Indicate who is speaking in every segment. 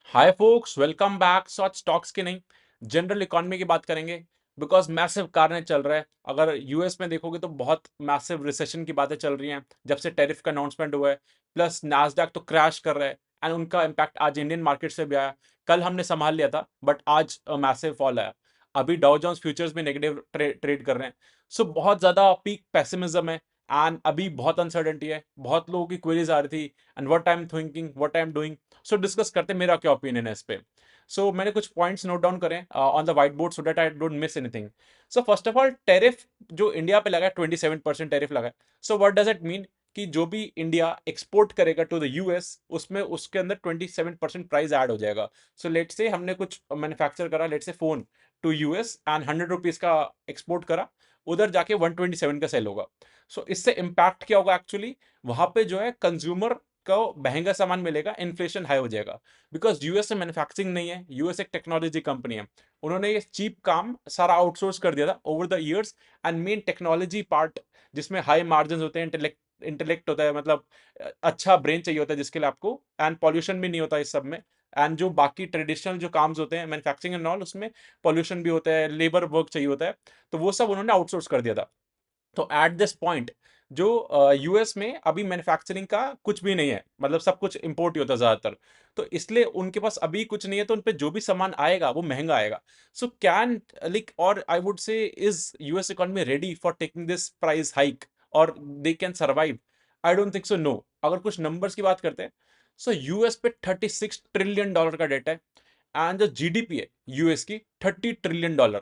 Speaker 1: हाय focus, welcome back. सो आज stocks की नहीं, जनरल इकोनॉमी की बात करेंगे। बिकॉज मैसिव कारण चल रहा है। अगर यूएस में देखोगे तो बहुत मैसिव रिसेशन की बातें चल रही हैं जब से टैरिफ का अनाउंसमेंट हुआ है। प्लस नास्डैक तो क्रैश कर रहा है एंड उनका इम्पैक्ट आज इंडियन मार्केट से भी आया। कल हमने संभाल लिया था बट आज मैसिव फॉल आया। अभी डाउ जोन्स फ्यूचर्स भी नेगेटिव ट्रेड कर रहे हैं। सो बहुत ज्यादा पीक पेसिमिज्म है एंड अभी बहुत अनसर्टेनिटी है। बहुत लोगों की क्वेरीज आ रही थी and what I am thinking, what I am doing. So discuss करते हैं मेरा क्या ओपिनियन है इस पे। सो मैंने कुछ पॉइंट्स नोट डाउन करें on the white board so that I don't miss anything. So first of all, tariff जो इंडिया पे लगा है 27% टैरिफ लगा है। So what does it mean कि जो भी इंडिया एक्सपोर्ट करेगा टू द यूएस उसमें उसके अंदर 27% प्राइस ऐड हो जाएगा। सो लेट से हमने कुछ मैन्युफैक्चर करा, लेट से phone to US and 100 rupees का एक्सपोर्ट करा, उधर जाके 127 का सेल होगा। सो इससे इम्पैक्ट क्या होगा एक्चुअली, वहां पे जो है कंज्यूमर को महंगा सामान मिलेगा, इन्फ्लेशन हाई हो जाएगा। बिकॉज यूएस में मैन्युफैक्चरिंग नहीं है, यूएस एक टेक्नोलॉजी कंपनी है। उन्होंने ये चीप काम सारा आउटसोर्स कर दिया था over the years. And main technology part जिसमें हाई मार्जिन होते हैं, इंटेलेक्ट इंटेलेक्ट होता है, मतलब अच्छा ब्रेन चाहिए होता है जिसके लिए आपको, एंड पॉल्यूशन भी नहीं होता इस सब में। एंड जो बाकी ट्रेडिशनल जो काम्स होते हैं मैन्युफैक्चरिंग एंड ऑल, उसमें पॉल्यूशन भी होता है, लेबर वर्क चाहिए होता है। तो वो सब उन्होंने आउटसोर्स कर दिया था। तो एट दिस पॉइंट जो यूएस में अभी मैन्युफैक्चरिंग का कुछ भी नहीं है, मतलब सब कुछ इंपोर्ट ही होता है ज्यादातर। तो इसलिए उनके पास अभी कुछ नहीं है, तो उनपे जो भी सामान आएगा वो महंगा आएगा। सो कैन लाइक, और I would say, is US economy ready for taking this price hike और they can survive? I don't think so, no. अगर कुछ नंबर्स की बात करते हैं, सो यूएस पे $36 ट्रिलियन का डेट है एंड जो जीडीपी है यूएस की $30 ट्रिलियन।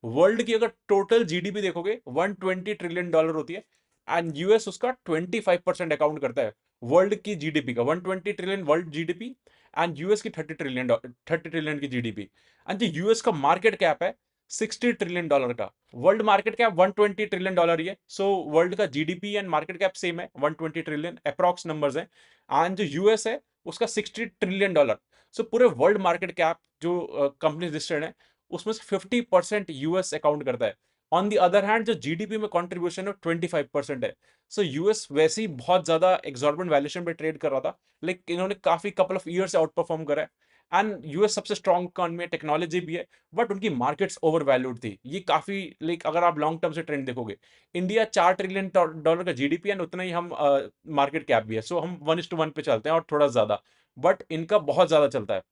Speaker 1: वर्ल्ड की अगर टोटल जीडीपी देखोगे $120 ट्रिलियन होती है एंड यूएस उसका 25% अकाउंट करता है वर्ल्ड की जीडीपी का। 120 trillion world GDP and US की 30 ट्रिलियन की जीडीपी। एंड जो यूएस का मार्केट कैप है $60 ट्रिलियन का। वर्ल्ड मार्केट कैप $120 ट्रिलियन ही है। सो वर्ल्ड का GDP and market cap same है, 120 ट्रिलियन अप्रॉक्स नंबर्स हैं। एंड जो यूएस है उसका $60 ट्रिलियन। सो पूरे वर्ल्ड मार्केट कैप जो कंपनीज लिस्टेड है उसमें से 50% यूएस अकाउंट करता है। ऑन दी अदर हैंड जो जीडीपी में कंट्रीब्यूशन है 25% है। सो यूएस वैसे ही बहुत ज्यादा एक्सॉर्बिटेंट वैल्यूएशन पे ट्रेड कर रहा था, लेकिन इन्होंने काफी कपल ऑफ ईयर से आउट परफॉर्म करा है। एंड यूएस सबसे स्ट्रॉन्ग इकोनॉमी है, टेक्नोलॉजी भी है, बट उनकी मार्केट्स ओवर वैल्यूड थी। ये काफी, लाइक अगर आप लॉन्ग टर्म से ट्रेंड देखोगे, इंडिया $4 ट्रिलियन का जीडीपी है, उतना ही हम मार्केट कैप भी है। सो हम 1:1 पे चलते हैं और थोड़ा ज्यादा, बट इनका बहुत ज्यादा चलता है।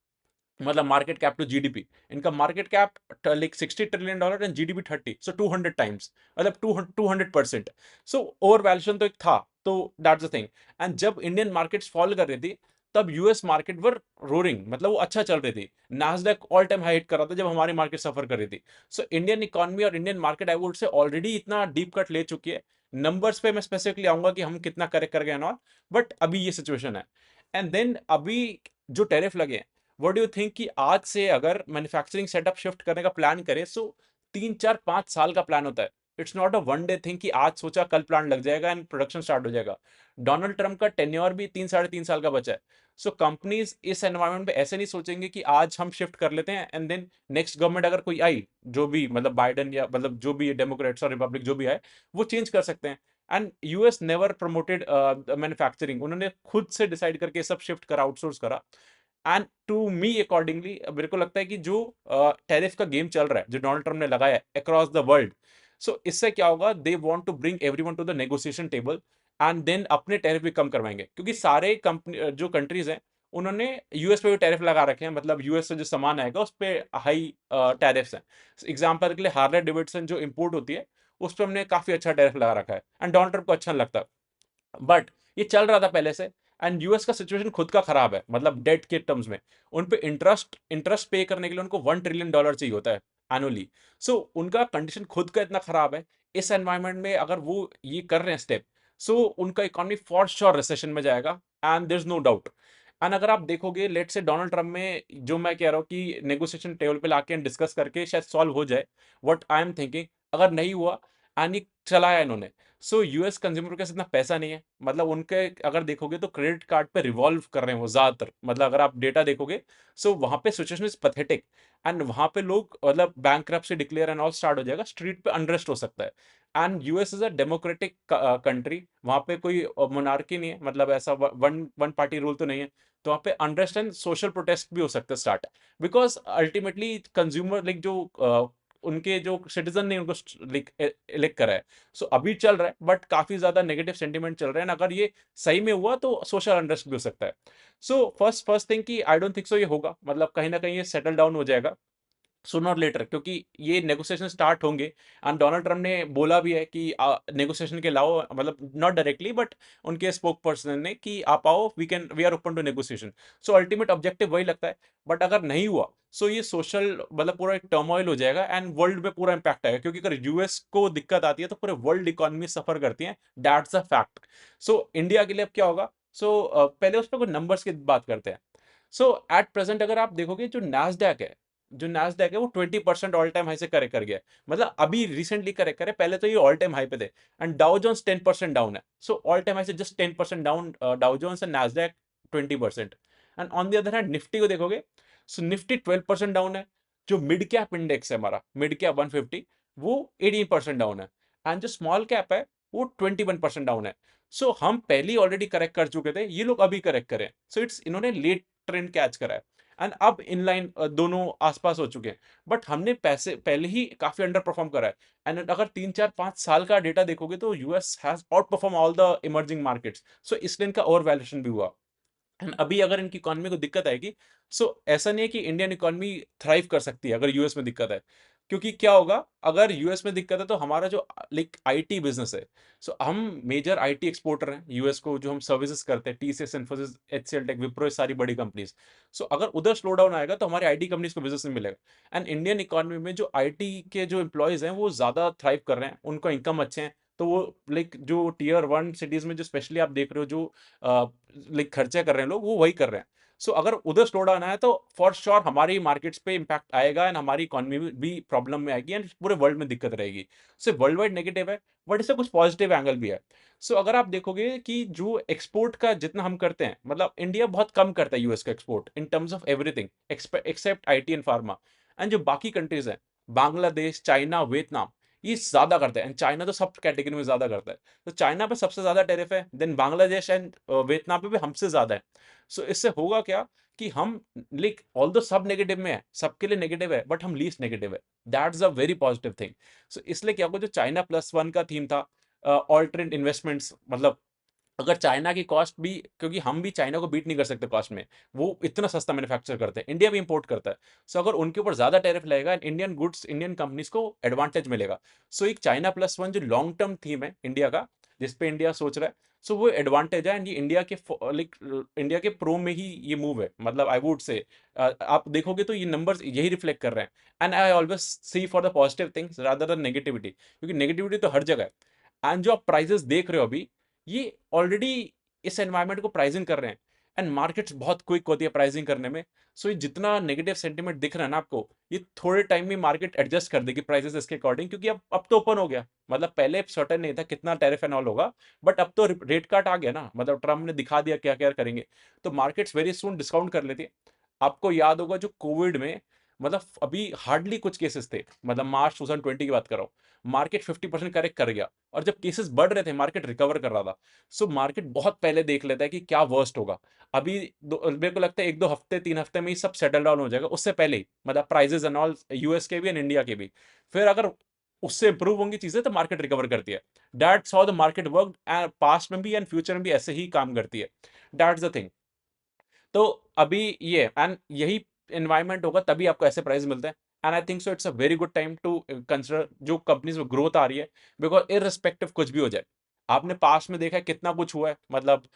Speaker 1: मतलब मार्केट कैप टू जीडीपी, इनका market cap like $60 trillion and GDP 30, so 200 times, मतलब 200%। सो ओवर वैल्यूएशन तो एक था। तो दैट्स द थिंग। एंड जब इंडियन मार्केट्स फॉल कर रही थी तब यूएस मार्केट वर रोरिंग, मतलब वो अच्छा चल रही थी। Nasdaq all time high hit कर रहा था जब हमारी मार्केट सफर कर रही थी। सो इंडियन इकोनॉमी और इंडियन मार्केट आई वुड से ऑलरेडी इतना डीप कट ले चुकी है। नंबर्स पे मैं स्पेसिफिकली आऊंगा कि हम कितना करेक्ट कर गए नॉट, बट अभी ये सिचुएशन है। एंड देन अभी जो टैरिफ लगे हैं, व्हाट डू यू थिंक कि आज से अगर मैन्युफैक्चरिंग सेटअप शिफ्ट करने का प्लान करें, सो 3 4 5 साल का प्लान होता है। It's not a one day thing कि आज सोचा कल प्लान लग जाएगा एंड प्रोडक्शन स्टार्ट हो जाएगा। डोनाल्ड ट्रंप का टेन्योर भी 3 साढ़े 3 साल का बचा है। सो कंपनीज इस एनवायरमेंट पे ऐसे नहीं सोचेंगे कि आज हम शिफ्ट कर लेते हैं एंड देन नेक्स्ट गवर्नमेंट अगर कोई आई, जो भी मतलब बाइडन या मतलब जो भी डेमोक्रेट्स और रिपब्लिक जो भी आए, वो चेंज कर सकते हैं। And US never promoted manufacturing, उन्होंने खुद से डिसाइड करके सब शिफ्ट करा, आउटसोर्स करा। एंड टू मी अकॉर्डिंगली मेरे को लगता है कि जो टैरिफ का गेम चल रहा है जो डोनाल्ड ट्रम्प ने लगाया है अक्रॉस द वर्ल्ड, सो इससे क्या होगा, they want to bring everyone to the negotiation table and then अपने टैरिफ भी कम करवाएंगे। क्योंकि सारे कंपनी जो कंट्रीज हैं उन्होंने यूएस पे भी टैरिफ लगा रखे हैं, मतलब यूएस से जो सामान आएगा उस पे हाई टैरिफ्स हैं। एग्जाम्पल के लिए हार्ले डेविडसन जो इंपोर्ट होती है उस पर हमने काफी अच्छा टैरिफ लगा रखा है एंड डोनाल्ड ट्रम्प को अच्छा नहीं लगता। बट ये चल रहा था पहले से। एंड यूएस का सिचुएशन खुद का खराब है, मतलब डेट के टर्म्स में उन पे इंटरेस्ट इंटरेस्ट पे करने के लिए उनको $1 ट्रिलियन चाहिए होता है एनुअली। सो उनका कंडीशन खुद का इतना खराब है। इस एनवायरमेंट में अगर वो ये कर रहे हैं स्टेप, सो उनका इकोनॉमी फॉर श्योर रिसेशन में जाएगा and there is no doubt. And अगर आप देखोगे, लेट से डोनाल्ड ट्रम्प में जो मैं कह रहा हूँ कि नेगोशिएशन टेबल पे लाके डिस्कस करके शायद सॉल्व हो जाए, व्हाट आई एम थिंकिंग, अगर नहीं हुआ एंड ये चलाया इन्होंने, सो यूएस कंज्यूमर के पास इतना पैसा नहीं है। मतलब उनके अगर देखोगे तो क्रेडिट कार्ड पे रिवॉल्व कर रहे हैं वो ज्यादातर, मतलब अगर आप डेटा देखोगे, सो वहां पे सिचुएशन इज पथेटिक। एंड वहां पे लोग मतलब बैंक से डिक्लेयर एंड ऑल स्टार्ट हो जाएगा, स्ट्रीट पे अनरेस्ट हो सकता है। And US is a democratic country, वहां पे कोई मोनार्की नहीं है, मतलब ऐसा वन वन पार्टी रूल तो नहीं है। तो वहाँ पे अनरेस्ट एंड सोशल प्रोटेस्ट भी हो सकता है start, because ultimately consumer like जो उनके जो सिटीजन ने उनको लाइक इलेक्ट करा है। सो अभी चल रहा है, बट काफी ज्यादा नेगेटिव सेंटिमेंट चल रहे हैं, अगर ये सही में हुआ तो सोशल अनरेस्ट भी हो सकता है। सो फर्स्ट थिंग कि आई डोंट थिंक सो ये होगा, मतलब कहीं ना कहीं ये सेटल डाउन हो जाएगा सूनर और लेटर, क्योंकि ये नेगोशिएशन स्टार्ट होंगे। एंड डोनाल्ड ट्रम्प ने बोला भी है कि नेगोशिएशन के लाओ, मतलब नॉट डायरेक्टली बट उनके स्पोक पर्सन ने कि आप आओ, we are open to negotiation. So ultimate objective वही लगता है। बट अगर नहीं हुआ सो ये सोशल मतलब पूरा एक टर्मोइल हो जाएगा एंड वर्ल्ड में पूरा इंपैक्ट आएगा, क्योंकि अगर यूएस को दिक्कत आती है तो पूरे वर्ल्ड इकोनॉमी सफर करती है, that's a fact. So India के लिए अब क्या होगा? सो पहले उस पर कुछ नंबर्स की बात करते हैं। सो एट प्रेजेंट अगर आप देखोगे जो नैस्डैक है, वो 20% ऑल टाइम हाई से करेक्ट कर गया है, मतलब अभी रिसेंटली करेक्ट करे, पहले तो ये ऑल टाइम हाई पे थे। एंड डाउ जोन्स 10% डाउन है, सो ऑल टाइम हाई से just 10% down Dow Jones and Nasdaq 20%। And on the other hand Nifty को देखोगे, सो निफ्टी 12% डाउन है। जो मिड कैप इंडेक्स है हमारा, मिड कैप 150, वो 18% डाउन है। एंड जो स्मॉल कैप है वो 21% डाउन है। सो हम पहले ऑलरेडी करेक्ट कर चुके थे, ये लोग अभी करेक्ट करें, सो इट्स इन्होंने लेट ट्रेंड कैच करा है। एंड अब इनलाइन दोनों आसपास हो चुके हैं, बट हमने पैसे पहले ही काफी अंडर परफॉर्म करा है। एंड अगर 3 4 5 साल का डेटा देखोगे तो US has outperform all the emerging markets, so इसलिए इनका ओवर वैल्यूएशन भी हुआ। एंड अभी अगर इनकी इकोनॉमी को दिक्कत आएगी, सो ऐसा नहीं है कि इंडियन इकोनॉमी थ्राइव कर सकती है अगर यूएस में दिक्कत है। क्योंकि क्या होगा, अगर यूएस में दिक्कत है तो हमारा जो लाइक आईटी बिजनेस है, सो हम मेजर आईटी एक्सपोर्टर हैं यूएस को, जो हम सर्विसेज करते हैं, TCS, Infosys, HCL tech, Wipro, ये सारी बड़ी कंपनीज। सो अगर उधर स्लो डाउन आएगा तो हमारे आईटी कंपनीज को बिजनेस नहीं मिलेगा। एंड इंडियन इकोनॉमी में जो आईटी के जो एम्प्लॉयज हैं वो ज्यादा थ्राइव कर रहे हैं, उनका इनकम अच्छे हैं, तो वो लाइक जो टीयर 1 सिटीज में जो स्पेशली आप देख रहे हो जो लाइक खर्चे कर रहे हैं लोग, वो वही कर रहे हैं। सो अगर उधर स्लो डाउन आया तो फॉर श्योर हमारी मार्केट्स पे इंपैक्ट आएगा एंड हमारी इकोनॉमी भी प्रॉब्लम में आएगी एंड पूरे वर्ल्ड में दिक्कत रहेगी। सो वर्ल्ड वाइड नेगेटिव है, बट इससे कुछ पॉजिटिव एंगल भी है। सो अगर आप देखोगे कि जो एक्सपोर्ट का जितना हम करते हैं, मतलब इंडिया बहुत कम करता है यूएस का export in terms of everything except IT and pharma. And जो बाकी कंट्रीज हैं, बांग्लादेश, चाइना, वियतनाम, ये ज्यादा करते हैं। एंड चाइना तो सब कैटेगरी में ज्यादा करता है, तो चाइना पे सबसे ज्यादा टैरिफ है, देन बांग्लादेश एंड वियतनाम पे भी हमसे ज्यादा है। सो इससे होगा क्या कि हम लाइक ऑल दो सब नेगेटिव में है, सबके लिए नेगेटिव है, बट हम लीस्ट नेगेटिव है, that's a very positive thing. So इसलिए क्या होगा, जो चाइना +1 का थीम था, ऑल्टरनेट इन्वेस्टमेंट्स, मतलब अगर चाइना की कॉस्ट भी, क्योंकि हम भी चाइना को बीट नहीं कर सकते कॉस्ट में, वो इतना सस्ता मैन्युफैक्चर करते हैं, इंडिया भी इंपोर्ट करता है। सो अगर उनके ऊपर ज्यादा टैरिफ लगेगा, इंडियन गुड्स, इंडियन कंपनीज को एडवांटेज मिलेगा। सो एक चाइना +1 जो लॉन्ग टर्म थीम है इंडिया का, जिसपे इंडिया सोच रहा है, सो वो एडवांटेज है। एंड ये इंडिया के लाइक इंडिया के प्रो में ही ये मूव है, मतलब आई वुड से आप देखोगे तो ये नंबर्स यही रिफ्लेक्ट कर रहे हैं। And I always see for the positive things rather than negativity, क्योंकि नेगेटिविटी तो हर जगह है। एंड जो आप प्राइजेस देख रहे हो अभी, ये ऑलरेडी इस एनवायरनमेंट को प्राइसिंग कर रहे हैं, एंड मार्केट्स बहुत क्विक होती है प्राइसिंग करने में। सो ये जितना नेगेटिव सेंटीमेंट दिख रहा है ना आपको, ये थोड़े टाइम में मार्केट एडजस्ट कर देगी प्राइसेस इसके अकॉर्डिंग, क्योंकि अब तो ओपन हो गया, मतलब पहले सर्टेन नहीं था कितना टैरिफ एंड ऑल होगा, बट अब तो रेट कट आ गया ना, मतलब ट्रम्प ने दिखा दिया क्या क्या करेंगे। तो मार्केट्स वेरी सुन डिस्काउंट कर लेती है। आपको याद होगा जो कोविड में, मतलब अभी हार्डली कुछ केसेस थे, मतलब मार्च 2020 की बात कर रहा हूँ, मार्केट 50% करेक्ट कर गया, और जब केसेस बढ़ रहे थे मार्केट रिकवर कर रहा था। सो मार्केट बहुत पहले देख लेता है कि क्या वर्स्ट होगा। अभी मेरे को लगता है 1 2 हफ्ते 3 हफ्ते में ही सब सेटल डाउन हो जाएगा, उससे पहले ही, मतलब प्राइजेस एंड ऑल, यूएस के भी एंड इंडिया के भी। फिर अगर उससे इंप्रूव होंगी चीजें तो मार्केट रिकवर करती है। That's how the market work, and past में भी एंड फ्यूचर में भी ऐसे ही काम करती है। That's the thing. तो अभी ये एंड यही एनवायरनमेंट होगा तभी आपको ऐसे प्राइस मिलते हैं। And I think so it's a very good time to consider जो कंपनीज में ग्रोथ आ रही है, बिकॉज इररिस्पेक्टिव कुछ भी हो जाए, आपने पास्ट में देखा है कितना कुछ हुआ है, मतलब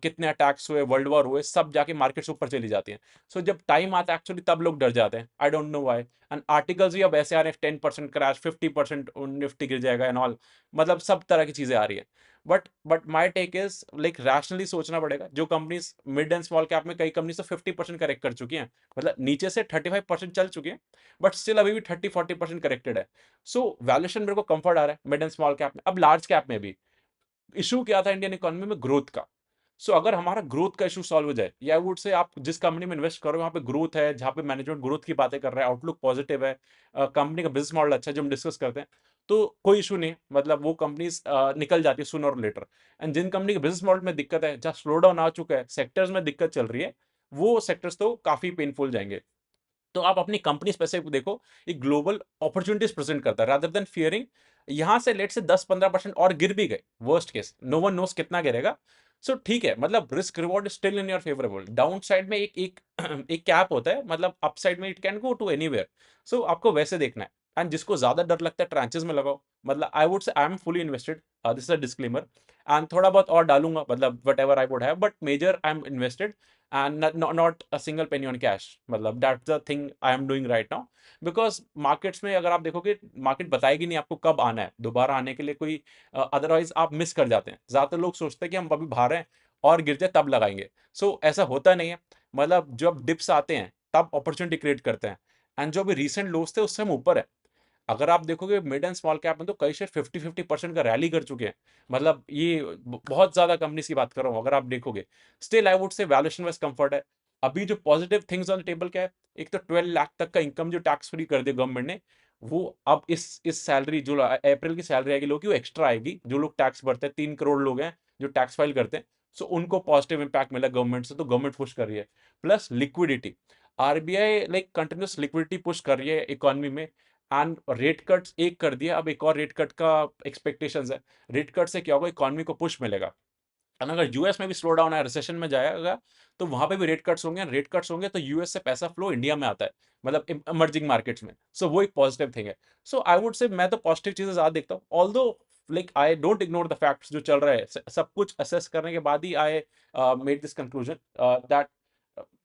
Speaker 1: कितने अटैक्स हुए, वर्ल्ड वॉर हुए, सब जाके मार्केट्स ऊपर चली जाती हैं। सो जब टाइम आता है एक्चुअली तब लोग डर जाते हैं, I don't know why. And articles भी अब ऐसे आ रहे हैं, 10% क्रैश, 50% निफ्टी गिर जाएगा एंड ऑल, मतलब सब तरह की चीजें आ रही है। But my take is like rationally सोचना पड़ेगा। जो companies mid and small cap में, कई कंपनीज तो 50% करेक्ट कर चुकी हैं, मतलब नीचे से 35% चल चुकी हैं, बट स्टिल अभी भी 30 40% करेक्टेड है। सो वैल्यूएशन मेरे को कंफर्ट आ रहा है मिड एंड स्मॉल कैप में। अब लार्ज कैप में भी इशू क्या था इंडियन इकोनॉमी में, ग्रोथ का। सो अगर हमारा ग्रोथ का इशू सॉल्व हो जाए, या वुड से आप जिस कंपनी में इन्वेस्ट करो वहां पे ग्रोथ है, जहां पे मैनेजमेंट ग्रोथ की बातें कर रहा है, आउटलुक पॉजिटिव है, कंपनी का बिजनेस मॉडल अच्छा है जो हम डिस्कस करते हैं, तो कोई इशू नहीं है, मतलब वो कंपनीज निकल जाती है सूनर और लेटर। एंड जिन कंपनी के बिजनेस मॉडल में दिक्कत है, जहाँ स्लो डाउन आ चुका है, सेक्टर्स में दिक्कत चल रही है, वो सेक्टर्स तो काफी पेनफुल जाएंगे। तो आप अपनी कंपनी स्पेसिफिक देखो, एक ग्लोबल अपॉर्चुनिटीज प्रेजेंट करता है रादर देन फियरिंग यहां से लेट से 10-15% और गिर भी गए, worst case no one knows कितना गिरेगा। सो ठीक है, मतलब risk reward still in your favourable. Down side में एक एक एक कैप होता है, मतलब अप साइड में it can go to anywhere. So आपको वैसे देखना है। एंड जिसको ज्यादा डर लगता है ट्रांचेस में लगाओ, मतलब I would say I am fully invested, this is a disclaimer. And थोड़ा बहुत और डालूंगा, मतलब whatever I would have, but major I am invested and not a single penny on cash, मतलब that's the thing I am doing right now। because markets में अगर आप देखोगे, मार्केट बताएगी नहीं आपको कब आना है, दोबारा आने के लिए कोई, अदरवाइज आप मिस कर जाते हैं। ज्यादातर लोग सोचते हैं कि हम अभी बाहर हैं और गिर जाए तब लगाएंगे। सो ऐसा होता नहीं है, मतलब जब डिप्स आते हैं तब अपॉर्चुनिटी क्रिएट करते हैं। एंड जो अभी रिसेंट लोस थे उससे हम ऊपर है। अगर आप देखोगे मिड एंड स्मॉल कैप में तो कई शेयर 50-50% का रैली कर चुके हैं। मतलब ये बहुत ज्यादा कंपनीज की बात कर रहा हूँ, अगर आप देखोगे। स्टिल आई वुड से वैल्यूएशन वाइज कंफर्ट है। अभी जो positive things on the table क्या है, एक तो 12 लाख तक का इनकम जो टैक्स फ्री कर दिया गवर्नमेंट ने, वो अब इस सैलरी जो अप्रैल की सैलरी आएगी लोग की, वो एक्स्ट्रा आएगी। जो लोग टैक्स भरते हैं, 3 करोड़ लोग हैं जो टैक्स फाइल करते हैं, सो उनको पॉजिटिव इंपैक्ट मिला गवर्नमेंट से, तो गवर्नमेंट पुश कर रही है। Plus liquidity, RBI like continuous liquidity push कर रही है इकोनॉमी में। एंड रेट कट्स एक कर दिया, अब एक और रेट कट का एक्सपेक्टेशंस है। रेट कट से क्या होगा, इकोनॉमी को पुश मिलेगा। और अगर यूएस में भी स्लो डाउन है, रिसेशन में जाएगा, तो वहां पे भी रेट कट्स होंगे। रेट कट्स होंगे तो यूएस से पैसा फ्लो इंडिया में आता है, मतलब इमर्जिंग मार्केट्स में। सो वो एक पॉजिटिव थिंग है। सो आई वुड से मैं तो पॉजिटिव चीजें ज्यादा देखता हूँ, although like I don't ignore the facts जो चल रहा है। सब कुछ असेस करने के बाद ही I made this conclusion that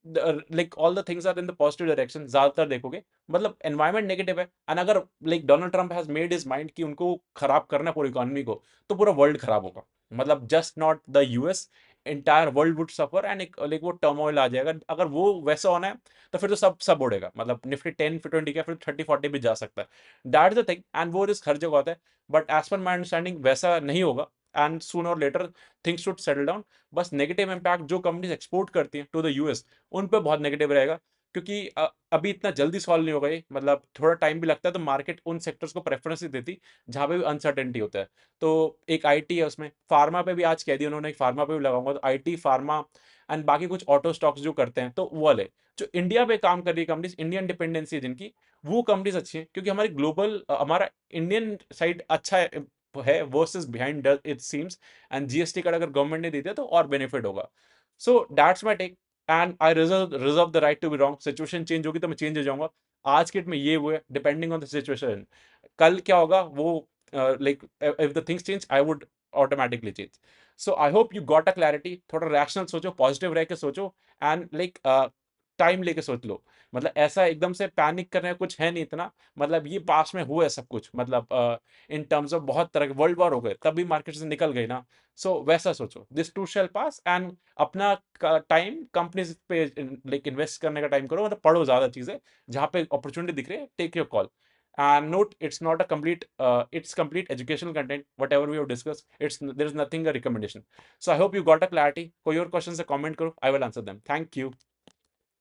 Speaker 1: like all the things are in the positive direction. ज्यादातर देखोगे, मतलब एनवायरमेंट नेगेटिव है। एंड अगर like Donald Trump has made his mind कि उनको खराब करना है पूरी इकोनॉमी को, तो पूरा वर्ल्ड खराब होगा। मतलब just not the US, entire world would suffer. And एक लाइक वो टर्मोइल आ जाएगा। अगर वो वैसा होना है तो फिर तो सब उड़ेगा, मतलब निफ्टी 10-20 का फिर 30-40 भी जा सकता है। That is the thing, and वो रिस्क हर जगह होता है। But as per my understanding वैसा नहीं होगा। एंड सून और later things should settle down. बस नेगेटिव इंपैक्ट जो कंपनीज एक्सपोर्ट करती हैं टू द यूएस, उन पे बहुत नेगेटिव रहेगा। क्योंकि अभी इतना जल्दी सॉल्व नहीं होगा ये, मतलब थोड़ा टाइम भी लगता है। तो मार्केट उन सेक्टर्स को प्रेफरेंस ही देती जहां पे भी अनसर्टेनिटी होता है। तो एक आईटी है, उसमें फार्मा पे भी आज कह दिया उन्होंने, फार्मा पे भी लगाऊंगा। तो आईटी, फार्मा एंड बाकी कुछ ऑटो स्टॉक्स जो करते हैं, तो वो वाले जो इंडिया पे काम कर रही है कंपनीज, इंडियन डिपेंडेंसी है जिनकी, वो कंपनीज अच्छी हैं। क्योंकि हमारी ग्लोबल, हमारा इंडियन साइड अच्छा है versus behind it seems. And GST card अगर गवर्नमेंट ने दे दिया तो और बेनिफिट होगा। So that's my take. And I reserve the right to be wrong. Situation change होगी तो मैं चेंज हो जाऊंगा। आज के डेट में ये वो है, डिपेंडिंग ऑन द सिचुएशन। कल क्या होगा वो, like if the things change I would automatically change. So I hope you got a clarity. थोड़ा रैशनल सोचो, पॉजिटिव रह के सोचो। एंड लाइक टाइम लेके सोच लो। मतलब ऐसा एकदम से पैनिक करने का कुछ है नहीं इतना। मतलब ये पास में हुआ है सब कुछ, मतलब इन टर्म्स ऑफ बहुत तरह के वर्ल्ड वॉर हो गए तब भी मार्केट से निकल गई ना। सो वैसा सोचो, this to shell pass. And अपना टाइम कंपनीज पे लाइक इन्वेस्ट करने का टाइम करो, मतलब पढ़ो ज्यादा चीजें, जहां पे अपॉर्चुनिटी दिख रही है take your call. and note, it's not a complete it's complete educational content whatever we have discussed। It's there is nothing a recommendation। So I hope you got a clarity। कोई और question से comment करो, I will answer them। Thank you।